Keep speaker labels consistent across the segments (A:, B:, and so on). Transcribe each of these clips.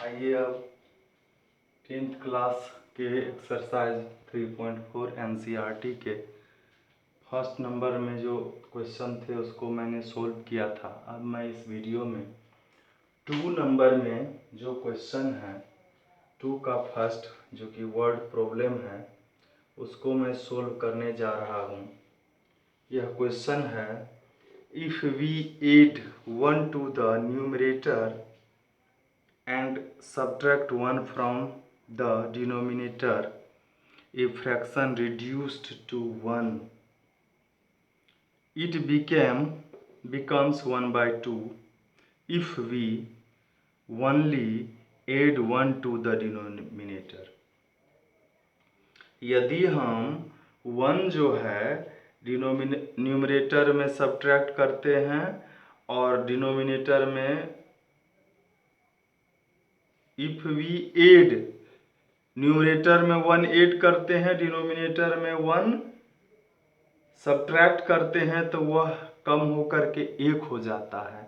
A: आइए अब 10th class के एक्सरसाइज 3.4 एनसीईआरटी के फर्स्ट नंबर में जो क्वेश्चन थे उसको मैंने सोल्व किया था। अब मैं इस वीडियो में 2 नंबर में जो क्वेश्चन है 2 का फर्स्ट जो कि वर्ड प्रॉब्लम है उसको मैं सोल्व करने जा रहा हूँ। यह क्वेश्चन है, if we add 1 to the numerator and subtract 1 from the denominator, a fraction reduced to 1, it becomes 1 by 2 if we only add 1 to the denominator। यदि हम 1 जो है न्यूमरेटर में सब्ट्रैक्ट करते हैं और डिनोमिनेटर में इफ वी एड न्यूमरेटर में 1 ऐड करते हैं, डिनोमिनेटर में 1 सब्ट्रैक्ट करते हैं तो वह कम होकर के 1 हो जाता है।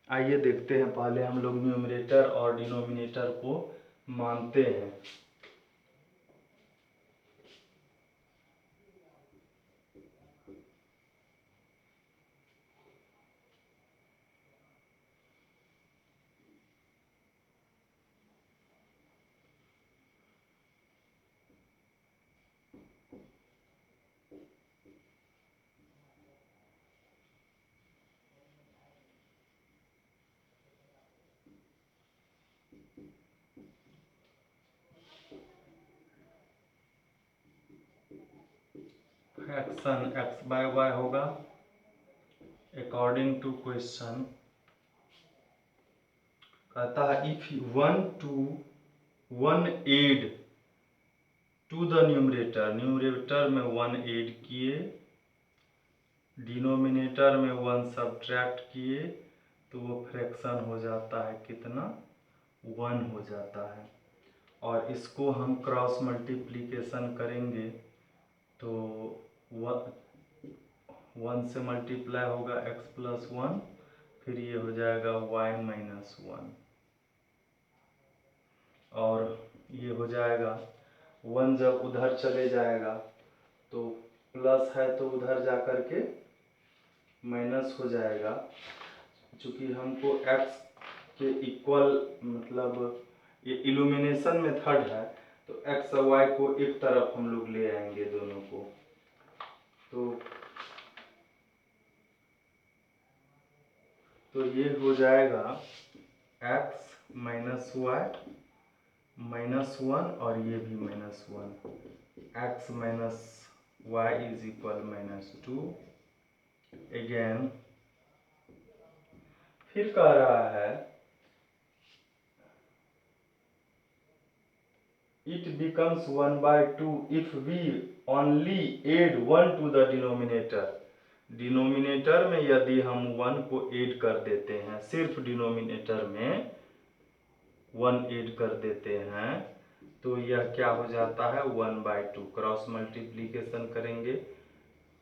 A: आइए देखते हैं, पहले हम लोग न्यूमरेटर और डिनोमिनेटर को मानते हैं। फ्रैक्शन x बाय y होगा अकॉर्डिंग टू क्वेश्चन। कहता है if 1 add to the numerator में 1 ऐड किए, डिनोमिनेटर में 1 सब्ट्रैक्ट किए तो वो फ्रैक्शन हो जाता है कितना, 1 हो जाता है। और इसको हम क्रॉस मल्टीप्लिकेशन करेंगे तो 1 से मल्टीप्लाई होगा x प्लस 1, फिर ये हो जाएगा y माइनस 1, और ये हो जाएगा 1 जब उधर चले जाएगा तो प्लस है तो उधर जा कर के माइनस हो जाएगा। चूँकि हमको x के इक्वल मतलब ये इल्यूमिनेशन मेथड है तो x और y को एक तरफ हम लोग ले आएंगे दोनों को। तो ये हो जाएगा x माइनस वाई माइनस 1 और ये भी minus 1, x minus y is equal minus 2। Again फिर कह रहा है it becomes 1 by 2 if we only add 1 to the denominator। Denominator में यदि हम 1 को ऐड कर देते हैं, सिर्फ डिनोमिनेटर में 1 ऐड कर देते हैं तो यह क्या हो जाता है 1 by 2। क्रॉस मल्टीप्लिकेशन करेंगे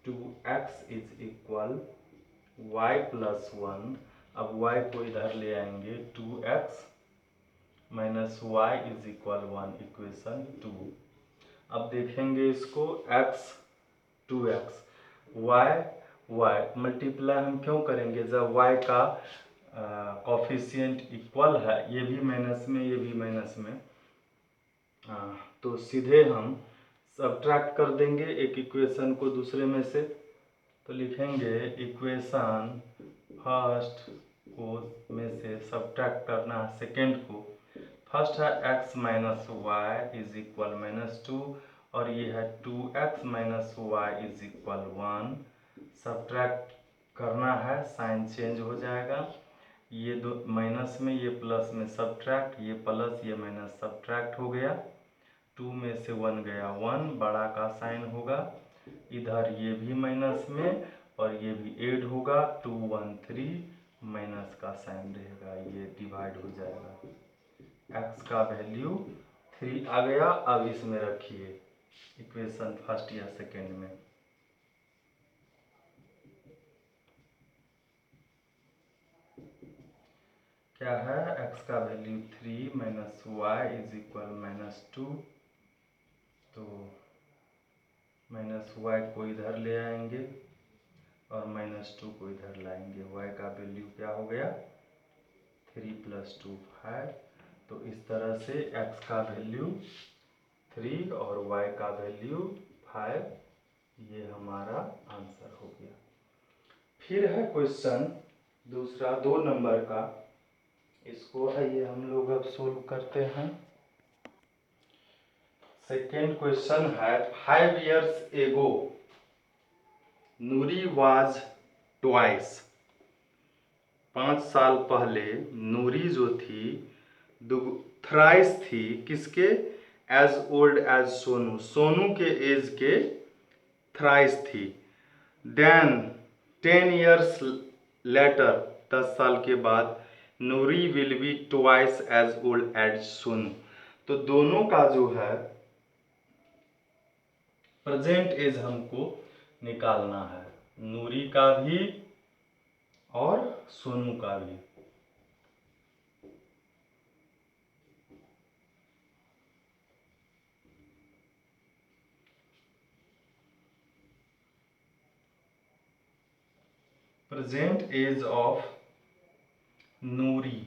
A: 2x is equal y plus 1। अब y को इधर ले आएंगे 2x minus y is equal 1, equation 2। अब देखेंगे इसको x 2x y मल्टीप्लाई हम क्यों करेंगे, जब y का कॉफिशिएंट इक्वल है, ये भी माइनस में ये भी माइनस में, तो सीधे हम सब्ट्रैक्ट कर देंगे एक इक्वेशन को दूसरे में से। तो लिखेंगे इक्वेशन फर्स्ट को में से सब्ट्रैक्ट करना है सेकेंड को। फर्स्ट है x minus y is equal minus 2 और ये है 2x minus y is equal 1। Subtract करना है, साइन चेंज हो जाएगा, ये दो माइनस में ये प्लस में सब्ट्रैक्ट, ये प्लस ये माइनस सब्ट्रैक्ट हो गया, 2 में से 1 गया 1, बड़ा का साइन होगा, इधर ये भी माइनस में और ये भी ऐड होगा, 2 1 3 माइनस का साइन रहेगा, ये डिवाइड हो जाएगा। x का वैल्यू 3 आ गया। अब इसमें रखिए इक्वेशन फर्स्ट या सेकेंड में। क्या है, x का value 3 minus y is equal -2। तो -y को इधर ले आएंगे और -2 को इधर लाएंगे। y का वैल्यू क्या हो गया, 3 + 2 5। तो इस तरह से x का वैल्यू 3 और y का वैल्यू 5, ये हमारा आंसर हो गया। फिर है क्वेश्चन दूसरा 2 नंबर का, इसको आइए हम लोग अब सोल्व करते हैं। सेकेंड क्वेश्चन है 5 years ago Noori was twice. 5 साल पहले नूरी जो थी थ्राइस थी, किसके, age old as Sonu, Sonu के एज के थ्राइस थी। देन 10 years लेटर, 10 साल के बाद Noori will be twice as old as Sonu. तो दोनों का जो है प्रेजेंट एज हमको निकालना है, नूरी का भी और सोनू का भी। Present age of Noori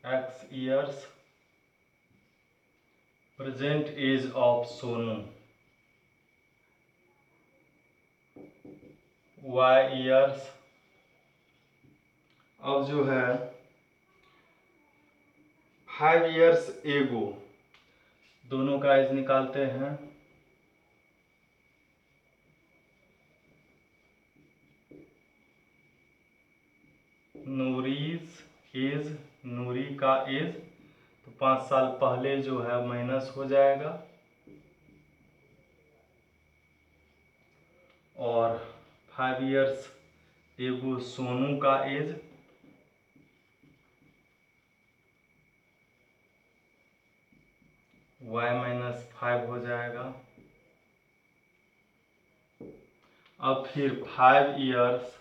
A: x years, present age of Sonu y years। अब जो है 5 years एगो, दोनों का एज निकालते हैं। नूरीज एज, नूरी का एज, तो 5 साल पहले जो है माइनस हो जाएगा, और 5 years एगो सोनू का एज, y-5 हो जाएगा। अब फिर 5 years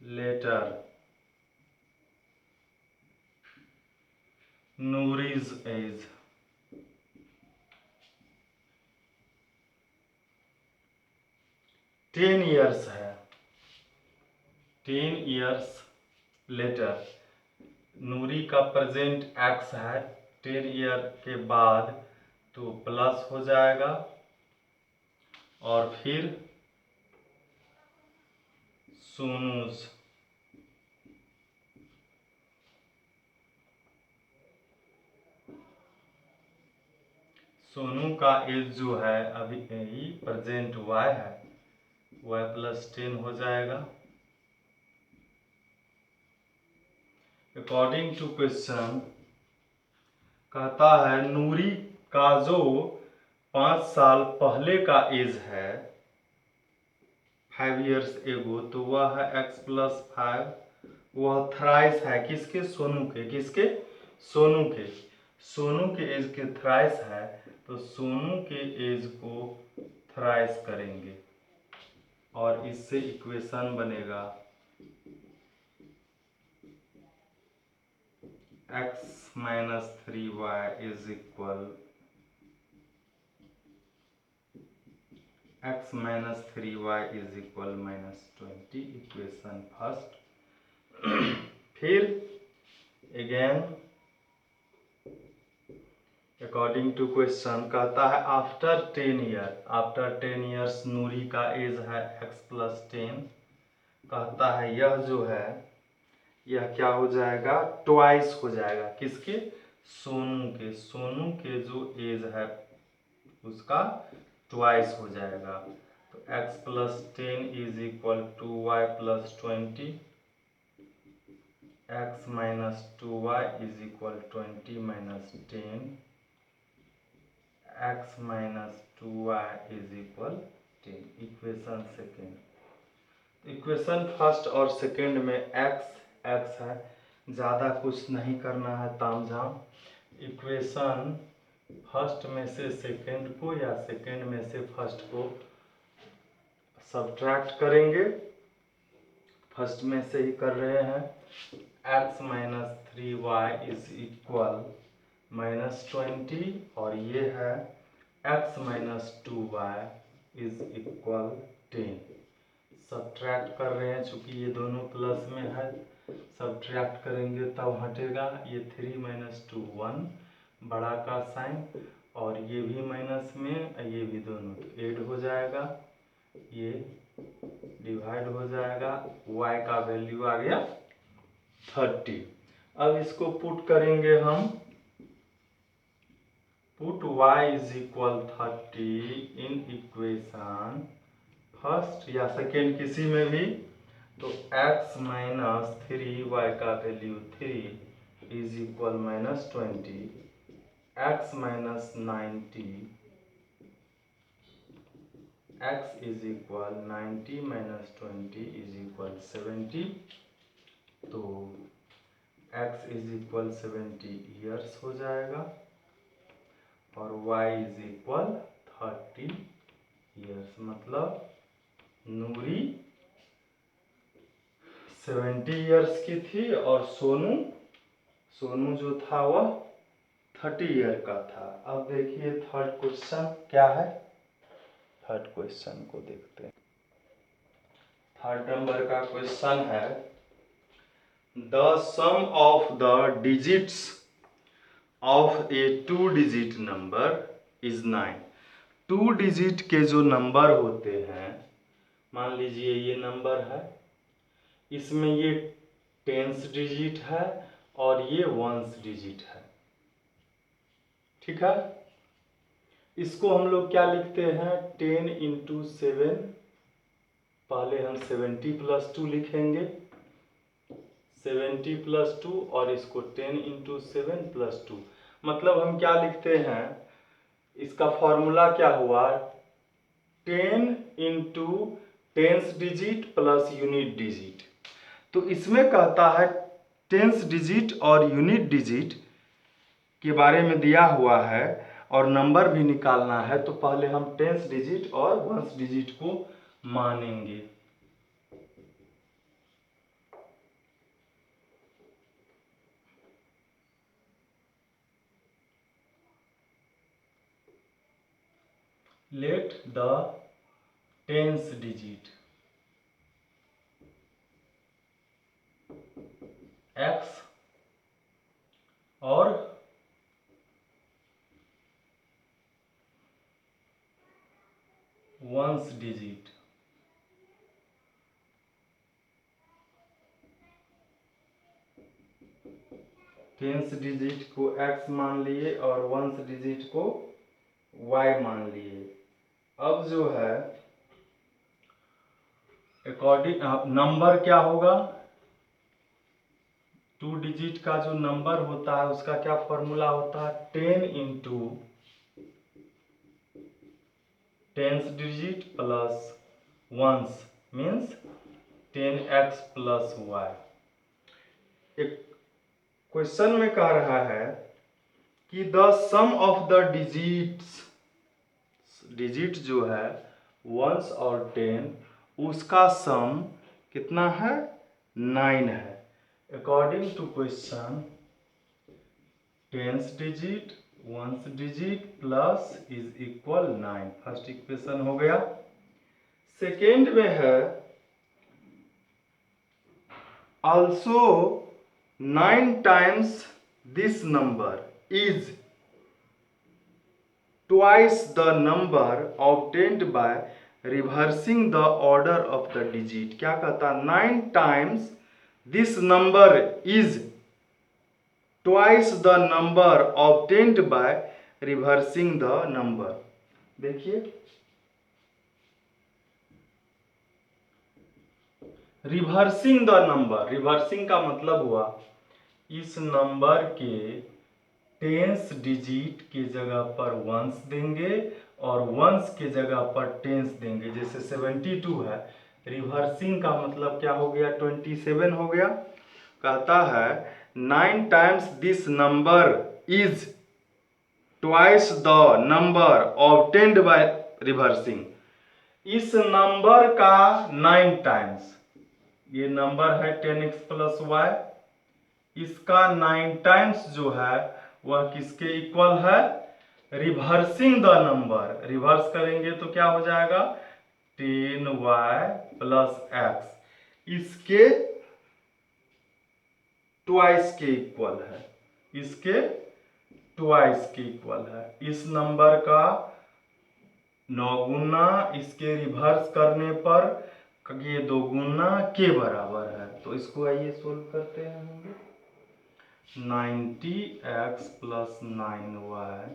A: लेटर नूरीज एज, 10 years है, 10 years लेटर नूरी का प्रेजेंट x है, 10 ईयर के बाद तो प्लस हो जाएगा, और फिर सोनूज, सोनू का एज जो है अभी यही प्रेजेंट y है, y+10 हो जाएगा। अकॉर्डिंग टू क्वेश्चन कहता है नूरी का जो 5 साल पहले का एज है 5 years एगो, तो वह है x+5, वह थ्राइस है किसके, सोनू के, किसके, सोनू के, सोनू के एज के थ्राइस है, तो सोनू के एज को थ्राइस करेंगे और इससे इक्वेशन बनेगा x-3y is equal x-3y is equal -20, equation first. फिर अगेन अकॉर्डिंग टू क्वेश्चन कहता है आफ्टर 10 ईयर, आफ्टर 10 ईयर्स नूरी का एज है x+10, कहता है यह जो है यह क्या हो जाएगा, ट्वाइस हो जाएगा, किसके, सोनू के, सोनू के जो एज है उसका ट्वाइस हो जाएगा। तो x+10 is equal to y+20, x-2y is equal 20 - 10, x-2y is equal 10, equation second. Equation first और सेकेंड में x है, ज़्यादा कुछ नहीं करना है तामझाम। इक्वेशन फर्स्ट में से सेकेंड को या सेकेंड में से फर्स्ट को सब्ट्रैक्ट करेंगे फर्स्ट में से ही कर रहे हैं। x minus 3y is equal -20 और ये है x minus 2y is equal 10। Subtract कर रहे हैं, चूंकि ये दोनों प्लस में है, सब्ट्रैक्ट करेंगे तब हटेगा। ये 3 माइनस 2 1 बड़ा का साइन, और ये भी माइनस में, ये भी दोनों ऐड हो जाएगा, ये डिवाइड हो जाएगा। y का वैल्यू आ गया 30। अब इसको पुट करेंगे हम, put y is equal 30 in equation first या सेकेंड किसी में भी, तो x माइनस 3y का value 3 is equal -20, x minus 90, x is equal 90 minus 20 is equal 70। तो x इज इक्वल 70 ईयर्स हो जाएगा और y इज इक्वल 30 ईयर्स, मतलब नूरी 70 ईयर्स की थी और सोनू जो था वह 30 ईयर का था। अब देखिए थर्ड क्वेश्चन क्या है। थर्ड क्वेश्चन को देखते हैं। थर्ड नंबर का क्वेश्चन है, the sum of the digits of a 2 digit number is 9। 2 digit के जो नंबर होते हैं, मान लीजिए ये नंबर है, इसमें ये 10th डिजिट है और ये 1st डिजिट है, ठीक है। इसको हम लोग क्या लिखते हैं, 10 इंटू 7, पहले हम 70 प्लस 2 लिखेंगे, 70 प्लस 2, और इसको 10 इंटू 7 प्लस 2, मतलब हम क्या लिखते हैं, इसका फॉर्मूला क्या हुआ, 10 into 10th digit plus unit digit. तो इसमें कहता है 10th डिजिट और यूनिट डिजिट के बारे में दिया हुआ है और नंबर भी निकालना है, तो पहले हम 10th डिजिट और 1st डिजिट को मानेंगे। Let the 10th digit x और 1st डिजिट टेंथ डिजिट को x मान लिए और 1st डिजिट को y मान लिए। अब जो है अकॉर्डिंग नंबर क्या होगा, 2 डिजिट का जो नंबर होता है उसका क्या फॉर्मूला होता है, 10 into 10th digit plus 1 means 10x plus y। एक क्वेश्चन में कह रहा है कि the sum of the digits, digit जो है 1 और 10, उसका सम कितना है, 9 है। According to question 10th digit 1st digit plus is equal 9, first equation हो गया। सेकेंड में है also 9 times this number is twice the number obtained by reversing the order of the digit। क्या कहता है, 9 times this number is twice the number obtained by reversing the number। देखिए reversing the number, reversing का मतलब हुआ इस number के 10th digit के जगह पर 1s देंगे और 1s के जगह पर 10s देंगे। जैसे 72 है, रिवर्सिंग का मतलब क्या हो गया, 27 हो गया। कहता है 9 times this number is twice the number obtained by reversing. इस नंबर का 9 टाइम्स, ये नंबर है 10x प्लस वाई, इसका 9 टाइम्स जो है वह किसके इक्वल है, रिवर्सिंग द नंबर, रिवर्स करेंगे तो क्या हो जाएगा 10y प्लस एक्स, इसके ट्वाइस के इक्वल है, इसके ट्वाइस के इक्वल है। इस नंबर का 9 गुना इसके रिवर्स करने पर ये 2 गुना के बराबर है। तो इसको आइए सोल्व करते हैं हम लोग। 90x plus 9y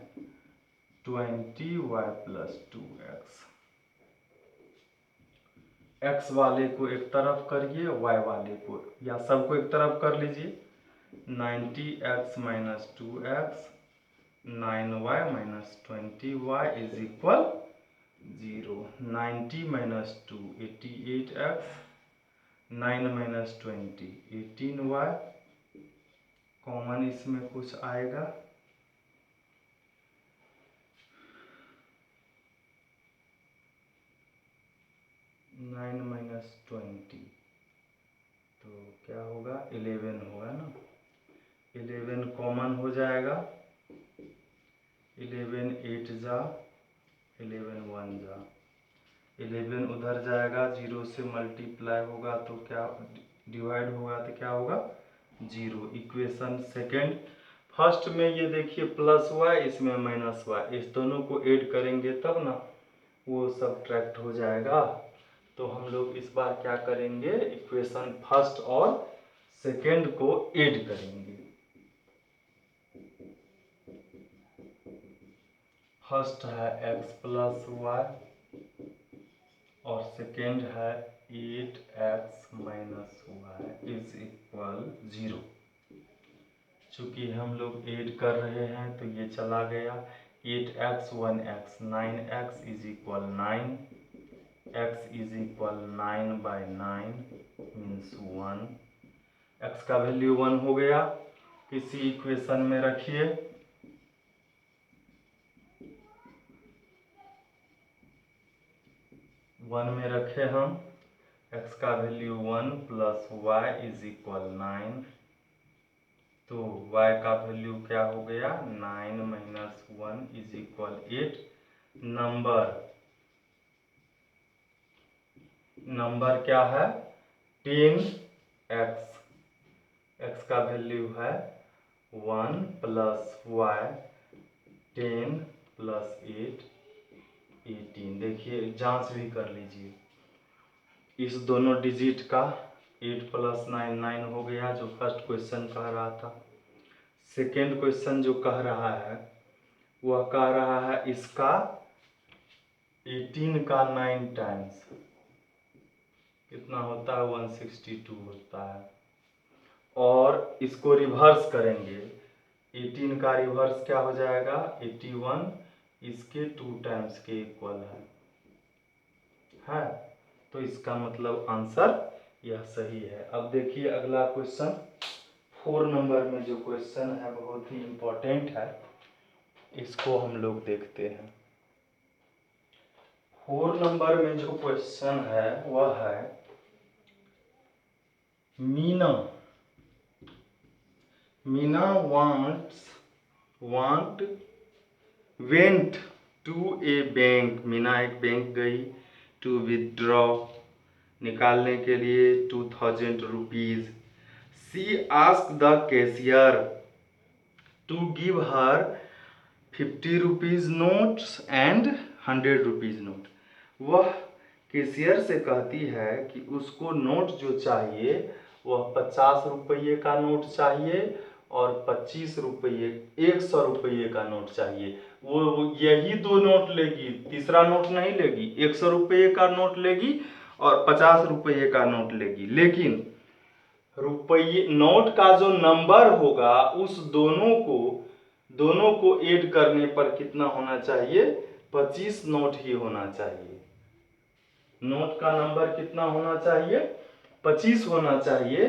A: 20y plus 2x, x वाले को एक तरफ करिए, y वाले को या सबको एक तरफ कर लीजिए। 90x minus 2x 9y minus 20y is equal 0। 90 minus 2 88x, 9 minus 20 18y, common इसमें कुछ आएगा, नाइन माइनस 20 तो क्या होगा 11 होगा ना, 11 कॉमन हो जाएगा, 11 8 जा 11 1 जा, 11 उधर जाएगा, 0 से मल्टीप्लाई होगा तो क्या डिवाइड होगा तो क्या होगा 0। इक्वेशन सेकेंड, फर्स्ट में ये देखिए प्लस वाई, इसमें माइनस वाई, इस दोनों को ऐड करेंगे तब ना वो सब्ट्रैक्ट हो जाएगा। तो हम लोग इस बार क्या करेंगे, इक्वेशन फर्स्ट और सेकेंड को ऐड करेंगे। फर्स्ट है x प्लस वाई और सेकेंड है 8x minus y is equal 0। चूंकि हम लोग ऐड कर रहे हैं तो ये चला गया, 8x 1x 9x is equal 9, x is equal 9 by 9 means 1, x का वैल्यू 1 हो गया। किसी इक्वेशन में रखिए, वन में रखे हम, x का value 1 plus y is equal 9, तो y का वैल्यू क्या हो गया 9 माइनस 1 इज इक्वल 8। नंबर क्या है 10x, x का वैल्यू है 1 प्लस वाई, 10 प्लस 8 18। देखिए जांच भी कर लीजिए इस दोनों डिजिट का, 8 प्लस 9 9 हो गया जो फर्स्ट क्वेश्चन कह रहा था। सेकेंड क्वेश्चन जो कह रहा है वह कह रहा है इसका 18 का 9 टाइम्स कितना होता है 162 होता है, और इसको रिवर्स करेंगे, 18 का रिवर्स क्या हो जाएगा 81, इसके 2 टाइम्स के इक्वल है। तो इसका मतलब आंसर यह सही है। अब देखिए अगला क्वेश्चन 4 नंबर में जो क्वेश्चन है बहुत ही इम्पोर्टेंट है, इसको हम लोग देखते हैं। 4 नंबर में जो क्वेश्चन है वह है Meena went to a bank, Meena एक बैंक गई टू विथड्रॉ, निकालने के लिए 2000 rupees. She ask the cashier to give her 50 rupees notes and 100 rupees note. वह कैशियर से कहती है कि उसको नोट जो चाहिए वह 50 रुपये का नोट चाहिए और 25 रुपये 100 रुपये का नोट चाहिए। वो यही 2 नोट लेगी, तीसरा नोट नहीं लेगी, 100 रुपये का नोट लेगी और 50 रुपये का नोट लेगी। लेकिन रुपये नोट का जो नंबर होगा उस दोनों को ऐड करने पर कितना होना चाहिए 25 नोट ही होना चाहिए। नोट का नंबर कितना होना चाहिए 25 होना चाहिए,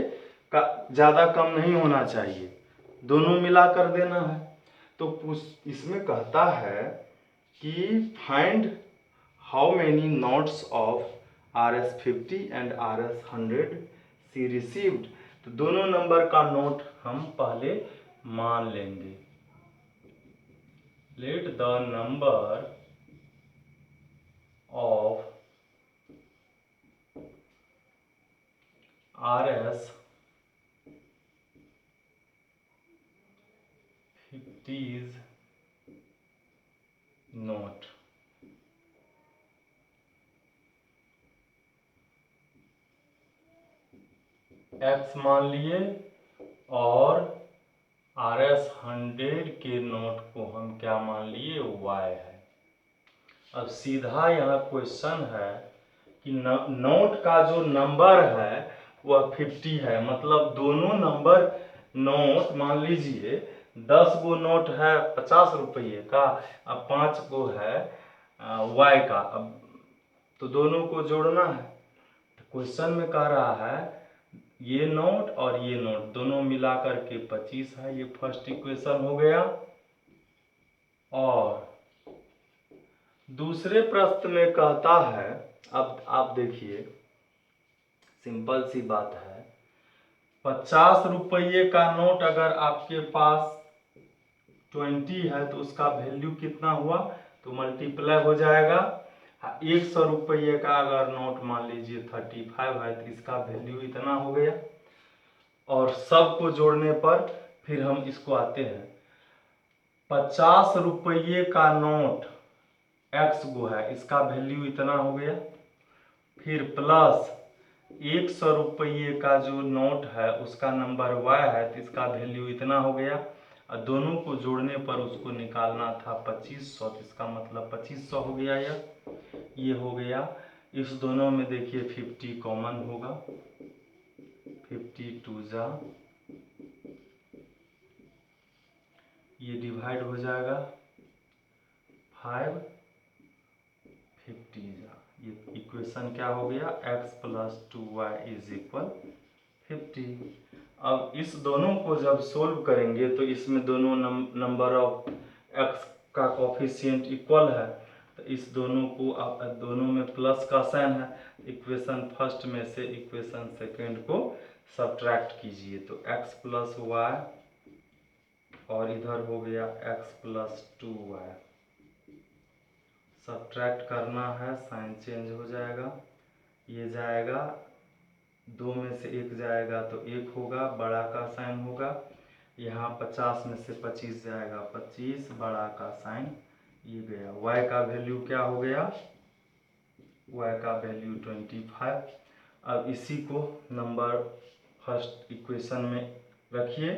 A: का ज़्यादा कम नहीं होना चाहिए, दोनों मिला कर देना है। तो इसमें कहता है कि find how many notes of RS 50 and RS 100 she received, तो दोनों नंबर का नोट हम पहले मान लेंगे। Let the number of RS 50s note, X मान लिए और RS 100 के नोट को हम क्या मान लिए, Y है। अब सीधा यहाँ क्वेश्चन है कि नोट का जो नंबर है वह 50 है, मतलब दोनों नंबर नोट, मान लीजिए 10 गो नोट है 50 रुपये का, अब 5 गो है Y का, अब तो दोनों को जोड़ना है। तो क्वेश्चन में कह रहा है ये नोट और ये नोट दोनों मिलाकर के 25 है, ये फर्स्ट इक्वेशन हो गया। और दूसरे प्रश्न में कहता है, अब आप देखिए सिंपल सी बात है, 50 रुपये का नोट अगर आपके पास 20 है तो उसका वैल्यू कितना हुआ, तो मल्टीप्लाई हो जाएगा। 100 रुपये का अगर नोट मान लीजिए 35 है तो इसका वैल्यू इतना हो गया। और सबको जोड़ने पर फिर हम इसको आते हैं, 50 रुपये का नोट X गो है, इसका वैल्यू इतना हो गया। फिर प्लस 100 रुपये का जो नोट है उसका नंबर Y है तो इसका वैल्यू इतना हो गया। और दोनों को जोड़ने पर उसको निकालना था 2500, तो इसका मतलब 2500 हो गया। ये हो गया। इस दोनों में देखिए 50 कॉमन होगा, 50 2 जा, ये डिवाइड हो जाएगा 5 50 जा, ये इक्वेशन क्या हो गया, x + 2y = 50। अब इस दोनों को जब सोल्व करेंगे तो इसमें दोनों नंबर ऑफ x का कोफिशिएंट इक्वल है, तो इस दोनों को आप दोनों में प्लस का साइन है, इक्वेशन फर्स्ट में से इक्वेशन सेकंड को सब्ट्रैक्ट कीजिए, तो x + y और इधर हो गया x + 2y, सब्ट्रैक्ट करना है, साइन चेंज हो जाएगा, ये जाएगा, 2 में से 1 जाएगा तो 1 होगा, बड़ा का साइन होगा। यहाँ 50 में से 25 जाएगा, 25, बड़ा का साइन ये गया। y का वैल्यू क्या हो गया, y का वैल्यू 25। अब इसी को नंबर फर्स्ट इक्वेशन में रखिए,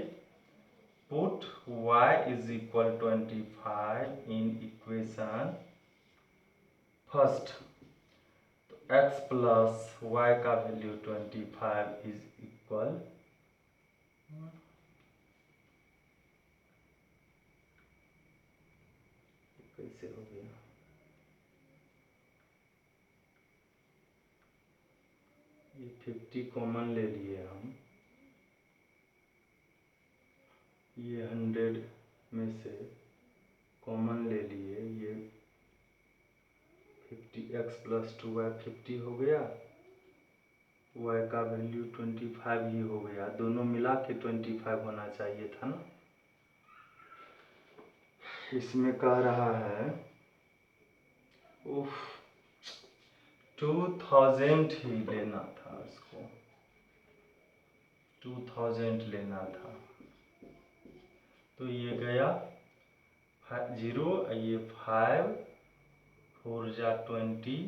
A: put y = 25 in equation first, x + y का वैल्यू 25 = कैसे हो गया, ये 50 कॉमन ले लिए हम, ये 100 में से कॉमन ले लिए, ये 50, x + 2y 50 हो गया, y का वैल्यू 25 ही हो गया, दोनों मिला के 25 होना चाहिए था ना। इसमें कह रहा है उफ 2000 ही लेना था, इसको 2000 लेना था, तो ये गया 0, ये 5, 4 जा 20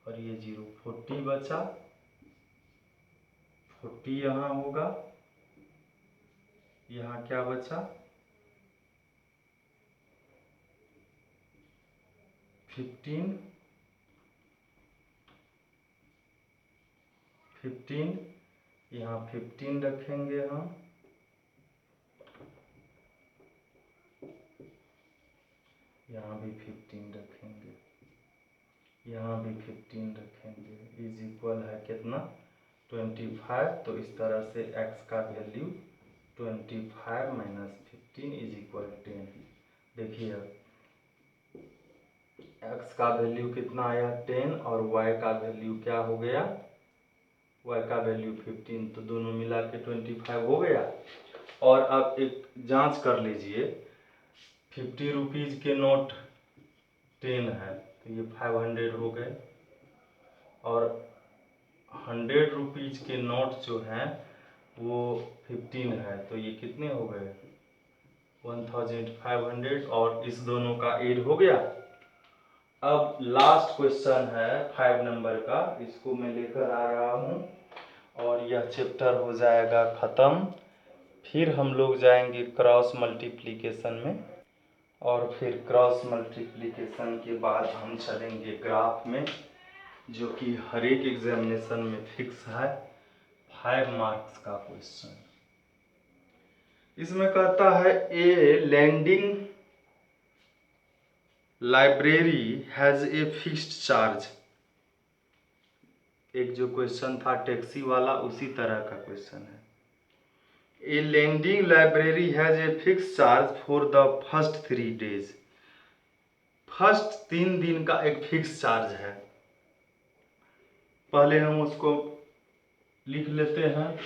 A: और ये 0, 40 बचा, 40 यहाँ होगा, यहाँ क्या बचा 15, 15, यहाँ 15 रखेंगे हम, यहाँ भी 15 रखेंगे, यहाँ भी 15 रखेंगे, = है कितना 25। तो इस तरह से x का वैल्यू 25 - 15 = 10। देखिए अब x का वैल्यू कितना आया 10 और y का वैल्यू क्या हो गया, y का वैल्यू 15, तो दोनों मिला के 25 हो गया। और अब एक जांच कर लीजिए, 50 रुपीज़ के नोट 10 है तो ये 500 हो गए, और 100 रुपीज़ के नोट जो हैं वो 15 है तो ये कितने हो गए 1500, और इस दोनों का एड हो गया। अब लास्ट क्वेश्चन है 5 नंबर का, इसको मैं लेकर आ रहा हूँ और यह चैप्टर हो जाएगा ख़त्म। फिर हम लोग जाएंगे क्रॉस मल्टीप्लिकेशन में, और फिर क्रॉस मल्टीप्लिकेशन के बाद हम चलेंगे ग्राफ में, जो कि हर एक एग्जामिनेशन में फिक्स है, 5 मार्क्स का क्वेश्चन। इसमें कहता है a lending library has a fixed charge. एक जो क्वेश्चन था टैक्सी वाला उसी तरह का क्वेश्चन है। A lending library has a fixed charge for the first 3 days. First 3 दिन का एक फिक्स चार्ज है। पहले हम उसको लिख लेते हैं।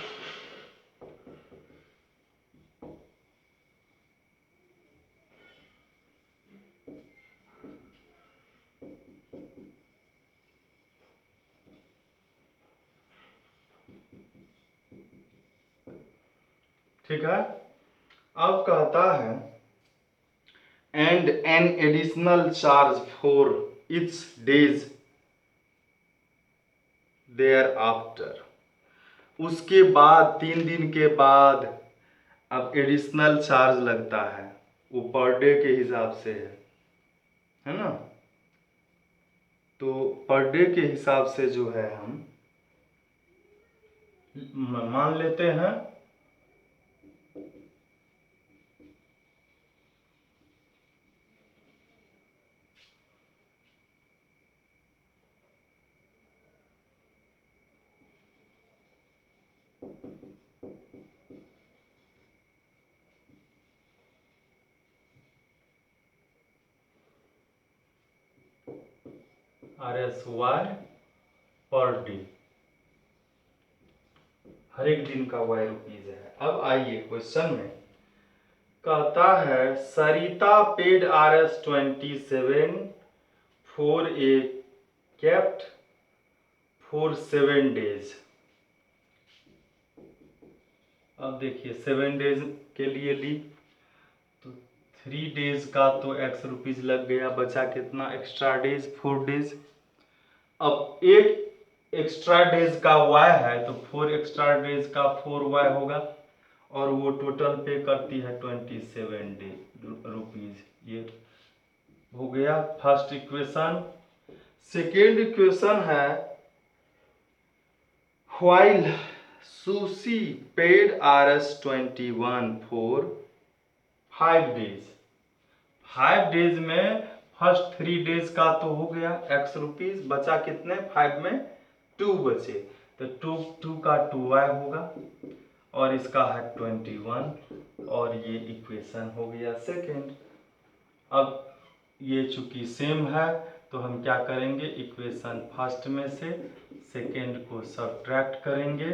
A: ठीक है, अब कहता है and an additional charge for its days thereafter. उसके बाद 3 दिन के बाद अब एडिशनल चार्ज लगता है, वो पर डे के हिसाब से है ना। तो पर डे के हिसाब से जो है हम मान लेते हैं RSY पर डे, हर एक दिन का y रुपीज है। अब आइए क्वेश्चन में, कहता है Sarita paid Rs27 for a kept for 7 days. अब देखिए 7 डेज के लिए ली तो 3 डेज का तो x रुपीज लग गया, बचा कितना एक्स्ट्रा डेज 4 डेज। अब एक एक्स्ट्रा डेज का y है तो 4 एक्स्ट्रा डेज का 4y होगा, और वो टोटल पे करती है 27 रुपीज। ये हो गया फर्स्ट इक्वेशन। सेकेंड इक्वेशन है while sushi paid Rs21 for 5 days. 5 days में फर्स्ट 3 डेज का तो हो गया x रुपीज, बचा कितने 5 में 2 बचे, तो 2 का 2y होगा, और इसका है 21, और ये इक्वेशन हो गया सेकेंड। अब ये चूंकि सेम है तो हम क्या करेंगे, इक्वेशन फर्स्ट में से सेकेंड को सब्ट्रैक्ट करेंगे,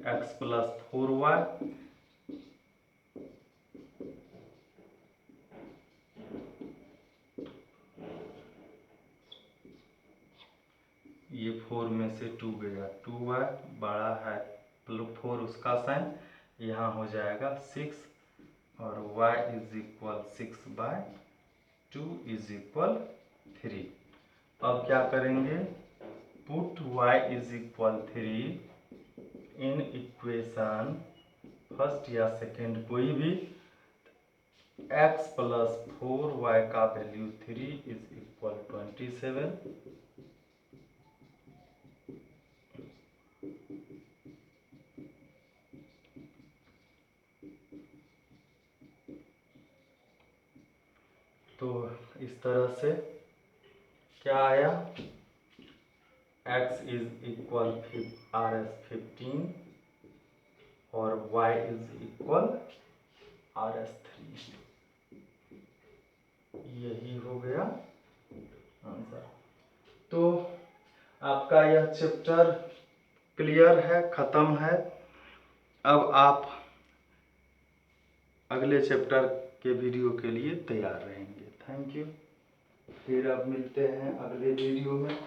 A: x प्लस 4y ये 4 में से 2 गया 2y, बड़ा है 4 उसका साइन, यहाँ हो जाएगा 6, और y is equal 6/2 is equal 3। अब क्या करेंगे, put y is equal 3 in equation first या सेकेंड कोई भी, x प्लस 4y का वैल्यू 3 इज इक्वल 27। तो इस तरह से क्या आया, x इज इक्वल Rs15 और y इज इक्वल Rs3। यही हो गया आंसर। तो आपका यह चैप्टर क्लियर है, ख़त्म है। अब आप अगले चैप्टर के वीडियो के लिए तैयार रहेंगे। Thank you. फिर अब मिलते हैं अगले वीडियो में।